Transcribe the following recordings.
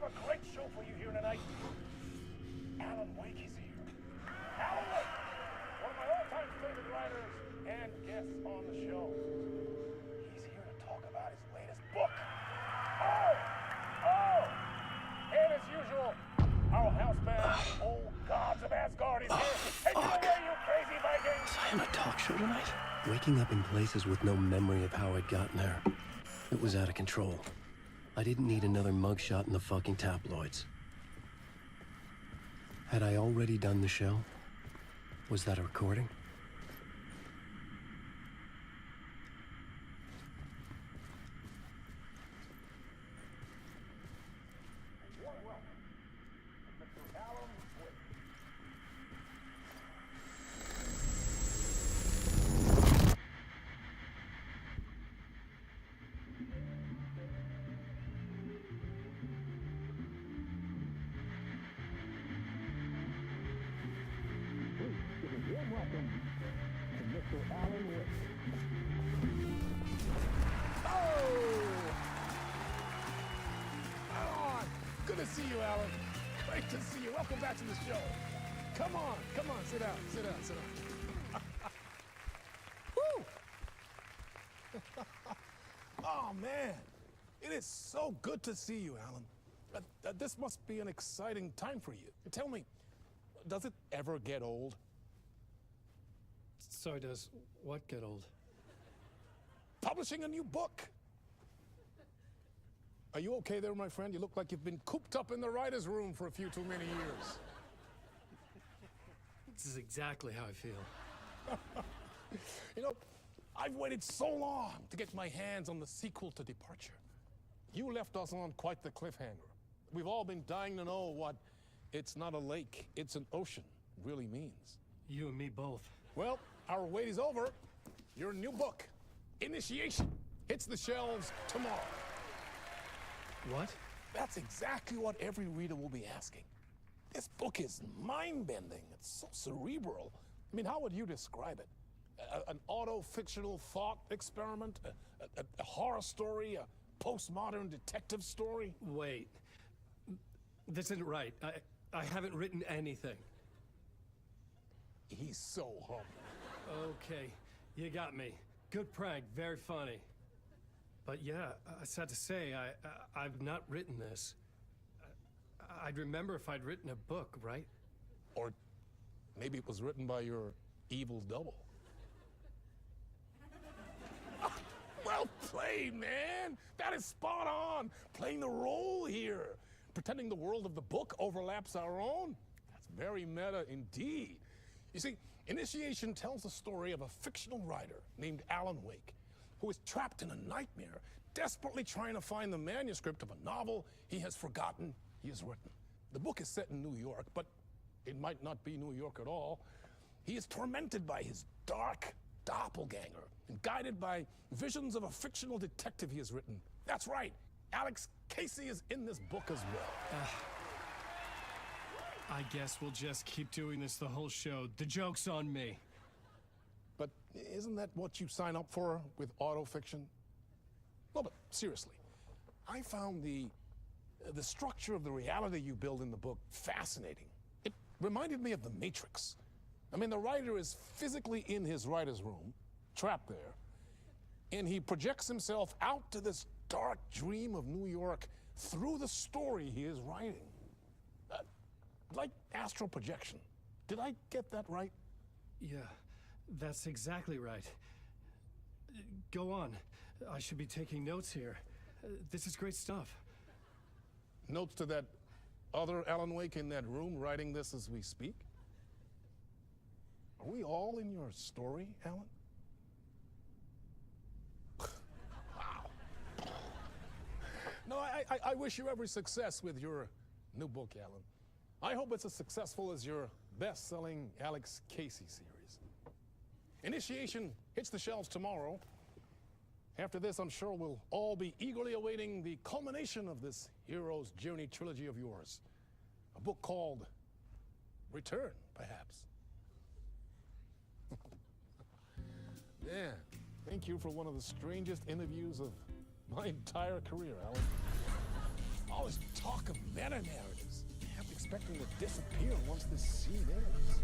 a great show for you here tonight. Alan Wake is here. Alan Wake, one of my all-time favorite writers and guests on the show. He's here to talk about his latest book. And as usual, our house band, Old Gods of Asgard, is here. Take it away, you crazy Vikings! Was I on a talk show tonight? Waking up in places with no memory of how I'd gotten there. It was out of control. I didn't need another mugshot in the fucking tabloids. Had I already done the show? Was that a recording? Good to see you, Alan. Great to see you. Welcome back to the show. Come on, sit down. Woo! Oh, man. It is so good to see you, Alan. This must be an exciting time for you. Tell me, does it ever get old? So does what get old? Publishing a new book. Are you okay there, my friend? You look like you've been cooped up in the writer's room for a few too many years. This is exactly how I feel. You know, I've waited so long to get my hands on the sequel to Departure. You left us on quite the cliffhanger. We've all been dying to know what "it's not a lake, it's an ocean" really means. You and me both. Well, our wait is over. Your new book, Initiation, hits the shelves tomorrow. What? That's exactly what every reader will be asking. This book is mind-bending. It's so cerebral. I mean, how would you describe it? An auto-fictional thought experiment? A horror story? A postmodern detective story? Wait. This isn't right. I haven't written anything. He's so humble. Okay, you got me. Good prank, very funny. But yeah, sad to say, I've not written this. I'd remember if I'd written a book, right? Or maybe it was written by your evil double. Well played, man! That is spot on! Playing the role here. Pretending the world of the book overlaps our own. That's very meta indeed. You see, Initiation tells the story of a fictional writer named Alan Wake, who is trapped in a nightmare, desperately trying to find the manuscript of a novel he has forgotten he has written. The book is set in New York, but it might not be New York at all. He is tormented by his dark doppelganger and guided by visions of a fictional detective he has written. That's right, Alex Casey is in this book as well. I guess we'll just keep doing this the whole show. The joke's on me. But isn't that what you sign up for with autofiction? No, but seriously, I found the structure of the reality you build in the book fascinating. It reminded me of The Matrix. I mean, the writer is physically in his writer's room, trapped there, and he projects himself out to this dark dream of New York through the story he is writing. Like astral projection. Did I get that right? Yeah, that's exactly right. Go on. I should be taking notes here. This is great stuff. Notes to that other Alan Wake in that room writing this as we speak? Are we all in your story, Alan? Wow. No, I wish you every success with your new book, Alan. I hope it's as successful as your best-selling Alex Casey series. Initiation hits the shelves tomorrow. After this, I'm sure we'll all be eagerly awaiting the culmination of this hero's journey trilogy of yours. A book called Return, perhaps. Yeah, thank you for one of the strangest interviews of my entire career, Alan. All this talk of meta-narratives. I'm expecting to disappear once this scene ends.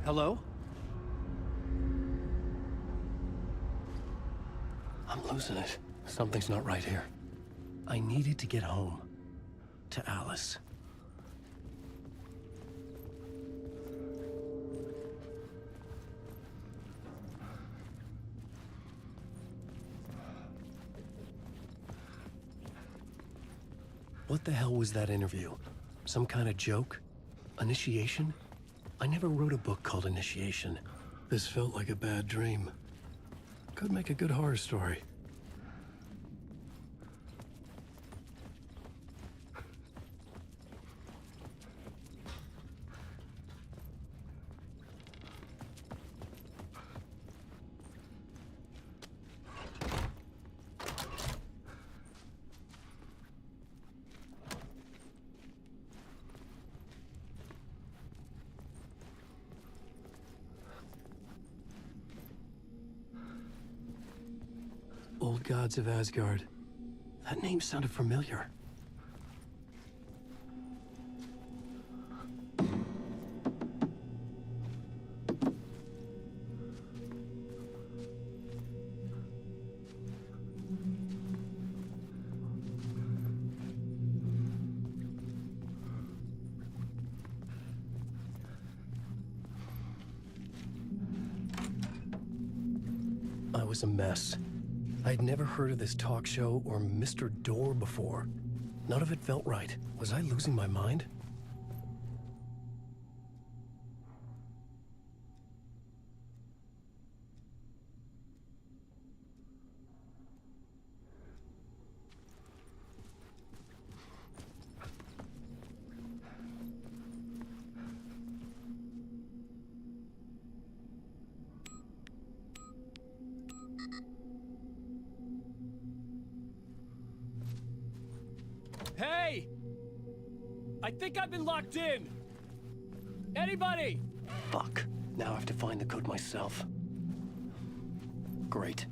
Hello? I'm losing it. Something's not right here. I needed to get home. To Alice. What the hell was that interview? Some kind of joke? Initiation? I never wrote a book called Initiation. This felt like a bad dream. Could make a good horror story. Old Gods of Asgard. That name sounded familiar. I was a mess. I'd never heard of this talk show or Mr. Door before. None of it felt right. Was I losing my mind? Hey! I think I've been locked in! Anybody? Fuck. Now I have to find the code myself. Great.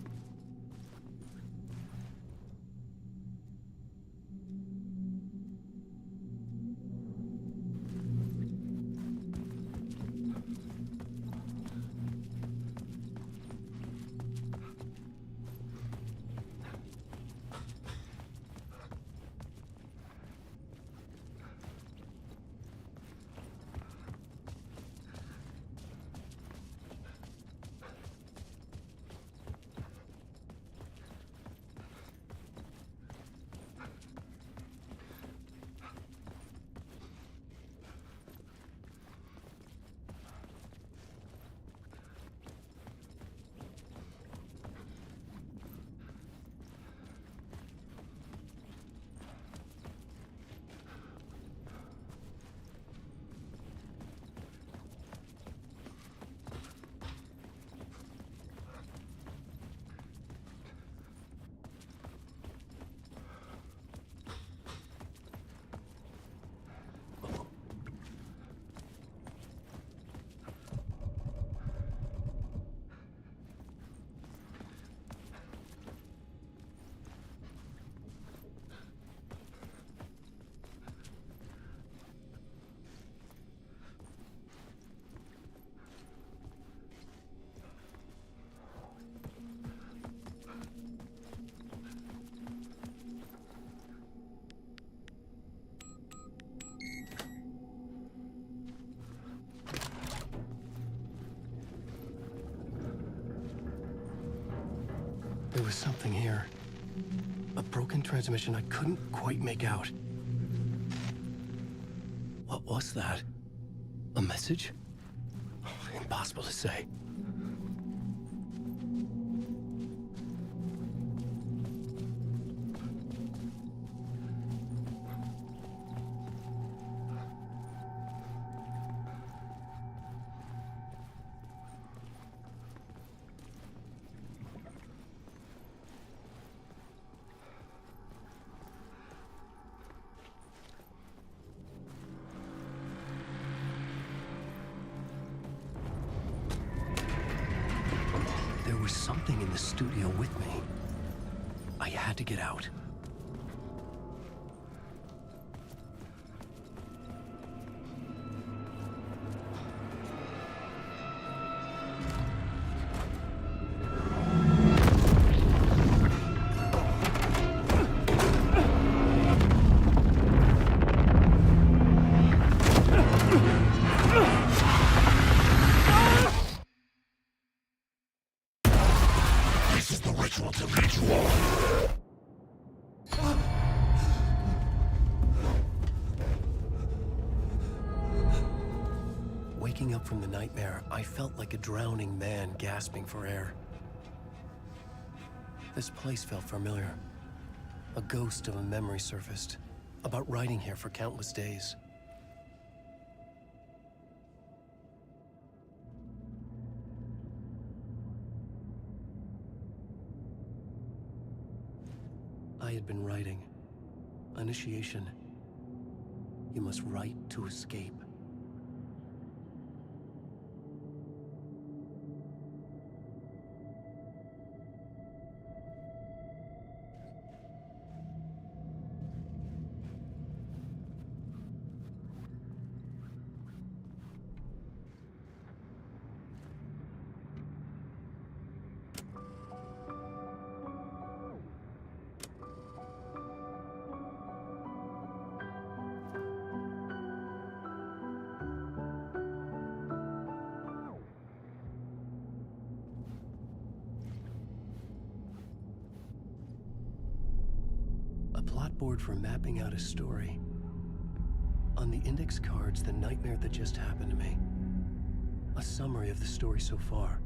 There was something here. A broken transmission I couldn't quite make out. What was that? A message? Impossible to say. was something in the studio with me. I had to get out. Waking up from the nightmare, I felt like a drowning man gasping for air. This place felt familiar. A ghost of a memory surfaced, about riding here for countless days. I had been writing. Initiation. You must write to escape. Plotboard for mapping out a story. On the index cards, the nightmare that just happened to me. A summary of the story so far.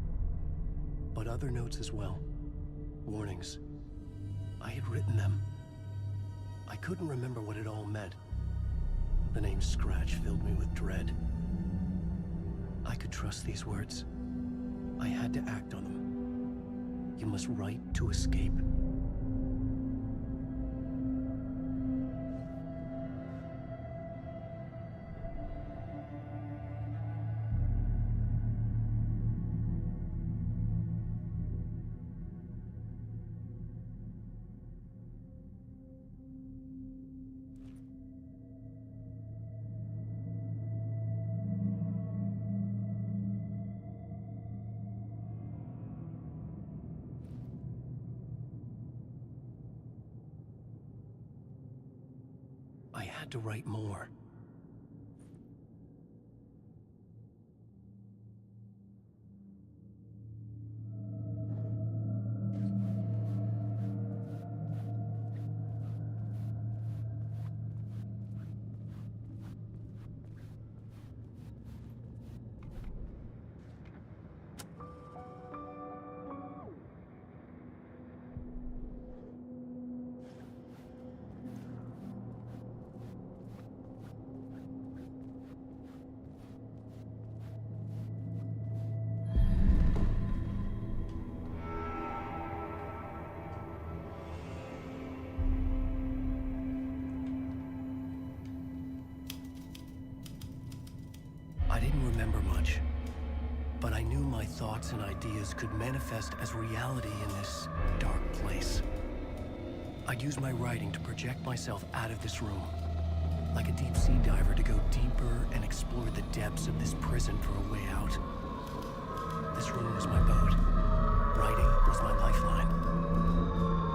But other notes as well. Warnings. I had written them. I couldn't remember what it all meant. The name Scratch filled me with dread. I could trust these words. I had to act on them. You must write to escape. I had to write more. I didn't remember much, but I knew my thoughts and ideas could manifest as reality in this dark place. I'd use my writing to project myself out of this room, like a deep sea diver to go deeper and explore the depths of this prison for a way out. This room was my boat. Writing was my lifeline.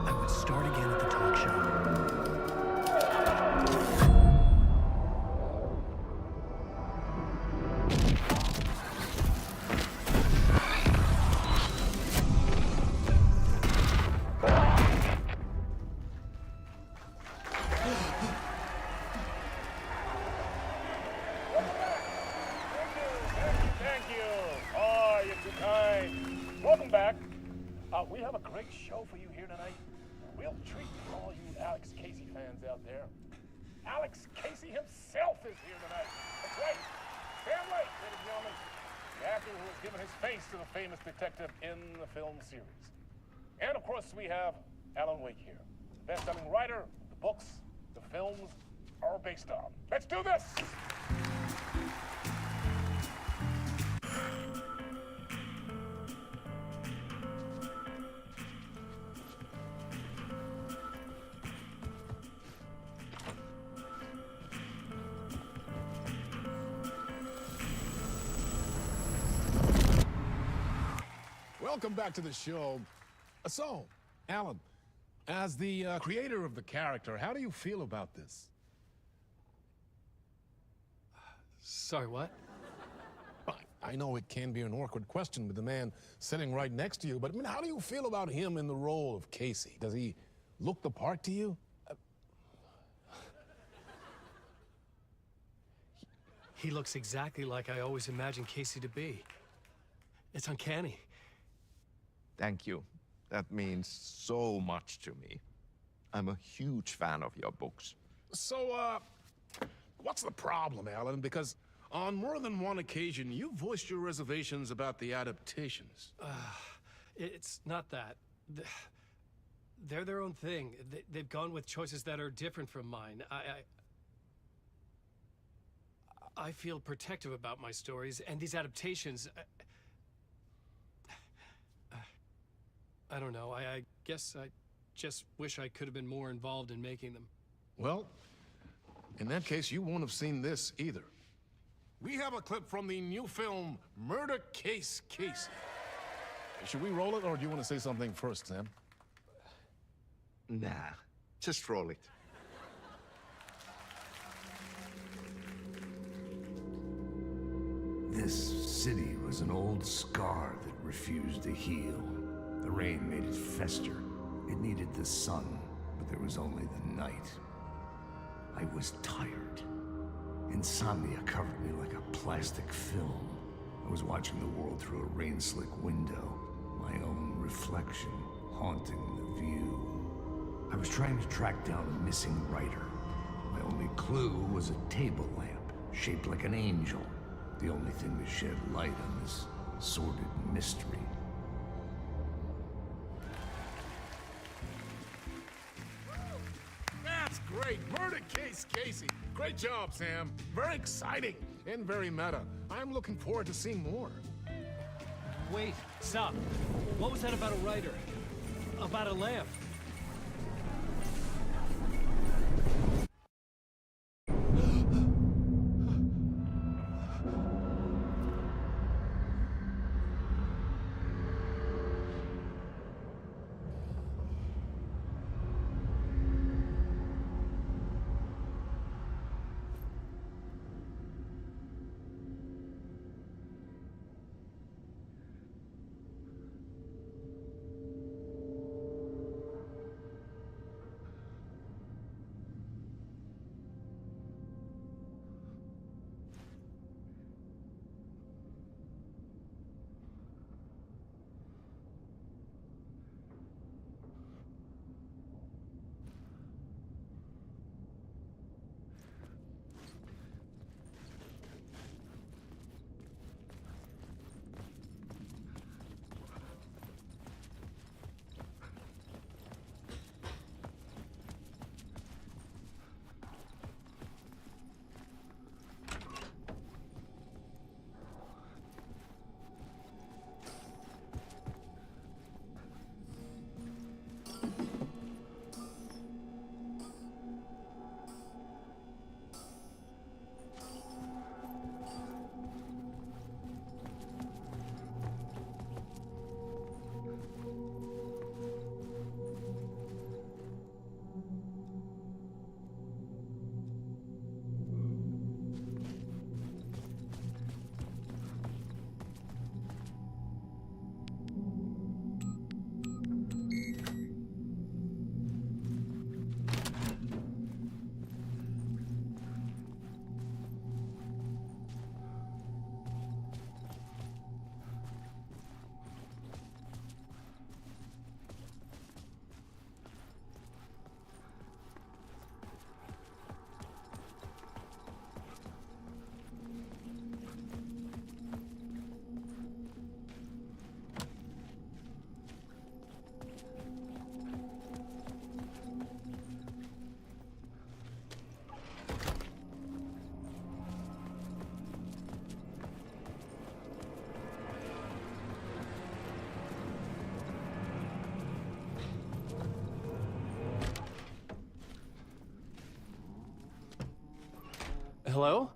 I would start again at the talk show. We have a great show for you here tonight. A real treat for all you Alex Casey fans out there. Alex Casey himself is here tonight. That's right. Sam Lake, ladies and gentlemen. The actor who has given his face to the famous detective in the film series. And of course, we have Alan Wake here. The best-selling writer the books, the films are based on. Let's do this! welcome back to the show. So, Alan, as the creator of the character, how do you feel about this? Sorry, what? I know it can be an awkward question with the man sitting right next to you, but I mean, how do you feel about him in the role of Casey? Does he look the part to you? He looks exactly like I always imagined Casey to be. It's uncanny. Thank you. That means so much to me. I'm a huge fan of your books. So, what's the problem, Alan? Because on more than one occasion, you voiced your reservations about the adaptations. It's not that. They're their own thing. They've gone with choices that are different from mine. I feel protective about my stories, and these adaptations... I don't know. I guess I just wish I could have been more involved in making them. Well, in that case, you won't have seen this either. We have a clip from the new film, Murder Case Casey. Should we roll it, or do you want to say something first, Sam? Nah, just roll it. This city was an old scar that refused to heal. The rain made it fester. It needed the sun, but there was only the night. I was tired. Insomnia covered me like a plastic film. I was watching the world through a rain-slick window, my own reflection haunting the view. I was trying to track down a missing writer. My only clue was a table lamp, shaped like an angel. The only thing to shed light on this sordid mystery. That's great! Murder Case Casey! Great job, Sam. Very exciting and very meta. I'm looking forward to seeing more. Wait, stop. What was that about a writer? About a lamp? Hello?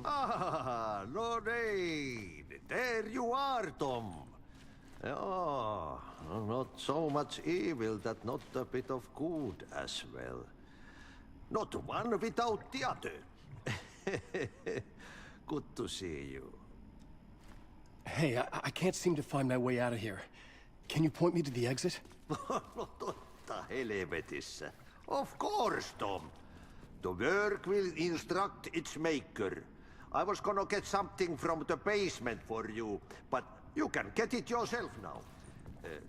Ah, Lorraine! There you are, Tom. Oh, not so much evil that not a bit of good as well. Not one without the other. Good to see you. Hey, I can't seem to find my way out of here. Can you point me to the exit? No totta helvetissä. Of course, Tom. The work will instruct its maker. I was gonna get something from the basement for you, but you can get it yourself now.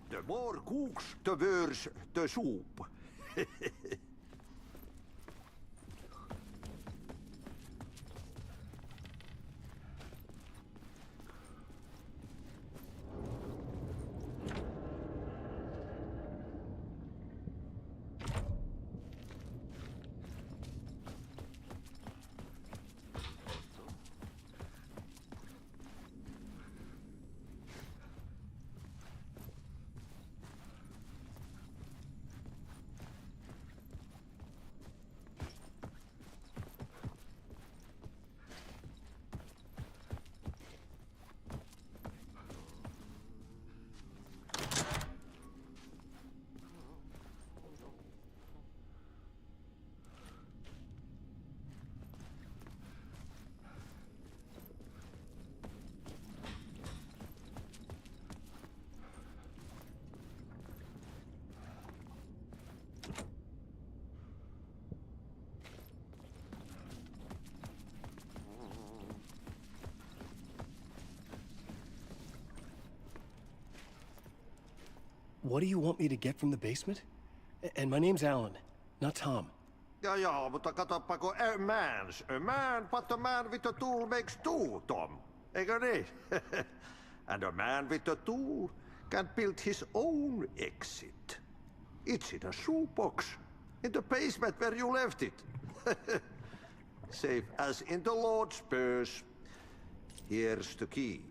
The more cooks, the worse the soup. What do you want me to get from the basement? And my name's Alan, not Tom. Ja, mutta katoppa kun a man, but a man with a tool makes two, Tom. Eikö niin? And a man with a tool can build his own exit. It's in a shoebox, in the basement where you left it. Safe as in the Lord's purse. Here's the key.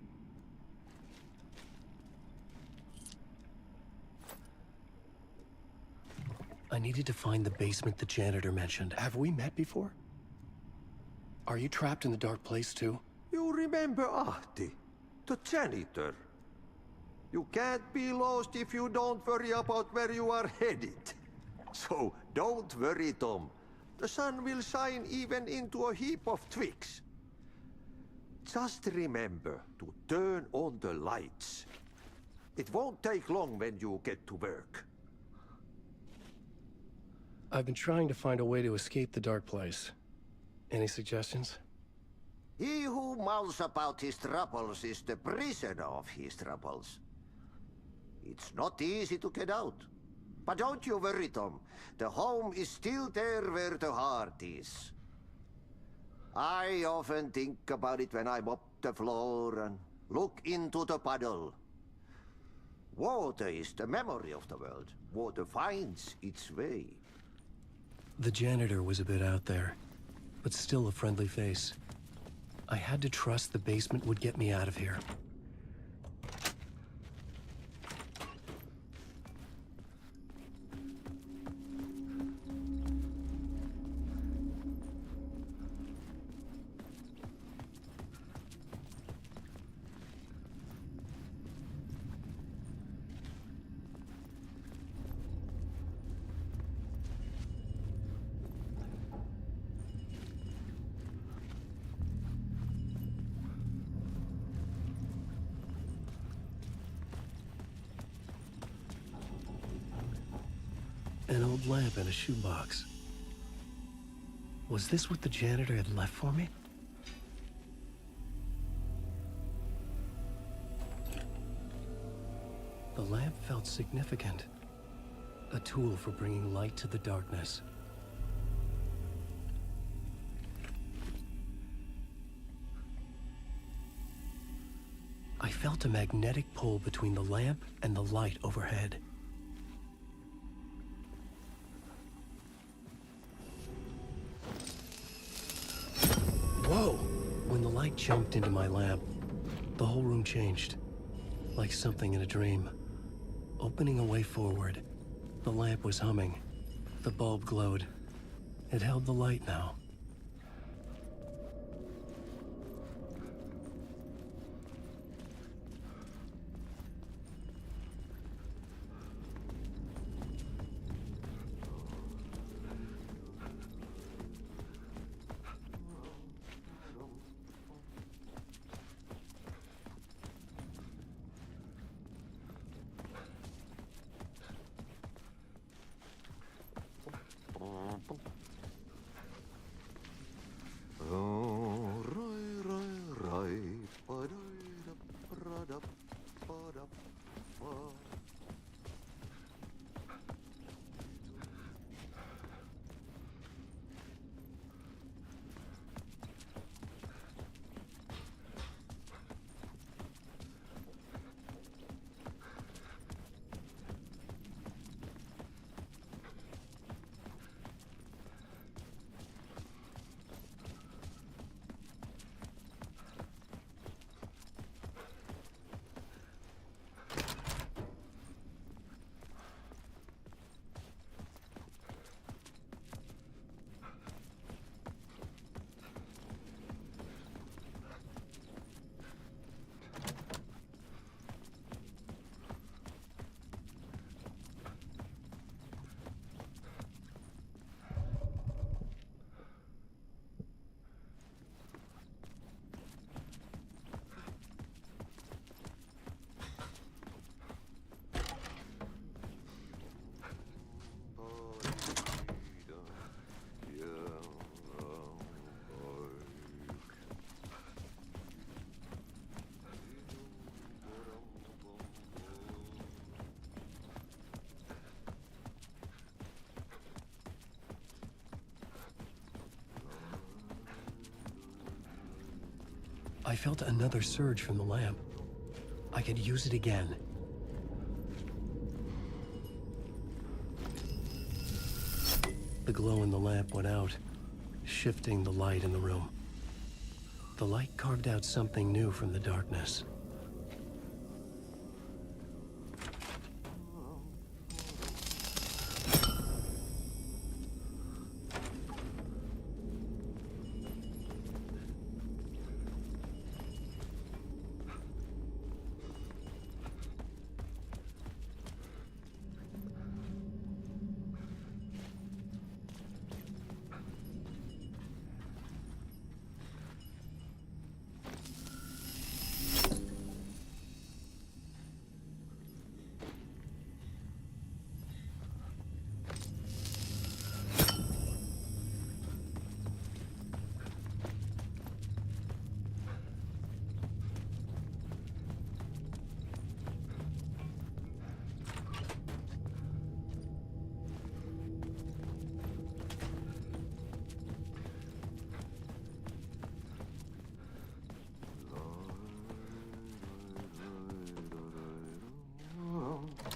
I needed to find the basement the janitor mentioned. Have we met before? Are you trapped in the dark place too? You remember Ahti, the janitor. You can't be lost if you don't worry about where you are headed. So don't worry, Tom. The sun will shine even into a heap of twigs. Just remember to turn on the lights. It won't take long when you get to work. I've been trying to find a way to escape the dark place. Any suggestions? He who mouths about his troubles is the prisoner of his troubles. It's not easy to get out. But don't you worry, Tom. The home is still there where the heart is. I often think about it when I mop the floor and look into the puddle. Water is the memory of the world. Water finds its way. The janitor was a bit out there, but still a friendly face. I had to trust the basement would get me out of here. An old lamp in a shoebox. Was this what the janitor had left for me? The lamp felt significant. A tool for bringing light to the darkness. I felt a magnetic pull between the lamp and the light overhead. Whoa! When the light jumped into my lamp, the whole room changed, like something in a dream. Opening a way forward, the lamp was humming. The bulb glowed. It held the light now. I felt another surge from the lamp. I could use it again. The glow in the lamp went out, shifting the light in the room. The light carved out something new from the darkness.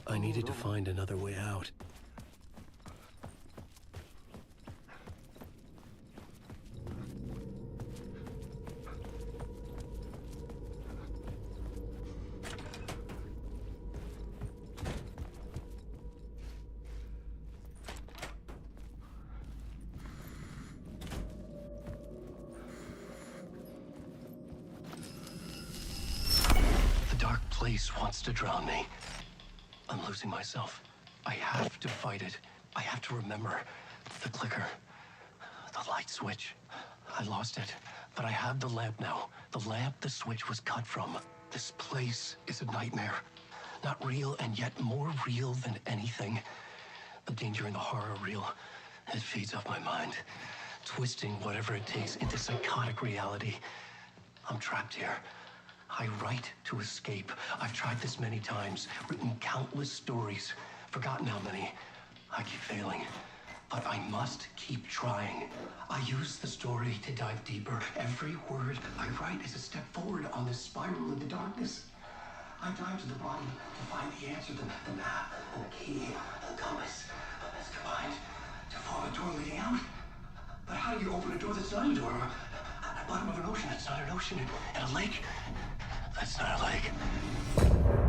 I needed to find another way out. The dark place wants to drown me. I'm losing myself. I have to fight it. I have to remember. The clicker. The light switch. I lost it. But I have the lamp now. The lamp the switch was cut from. This place is a nightmare. Not real, and yet more real than anything. The danger and the horror are real. It feeds off my mind. Twisting whatever it takes into psychotic reality. I'm trapped here. I write to escape. I've tried this many times, written countless stories, forgotten how many. I keep failing, but I must keep trying. I use the story to dive deeper. Every word I write is a step forward on this spiral into darkness. I dive to the bottom to find the answer, the map, and the key, and the compass. It's combined to form a door leading out. But how do you open a door that's not a door? At the bottom of an ocean that's not an ocean, and a lake that's not a lake.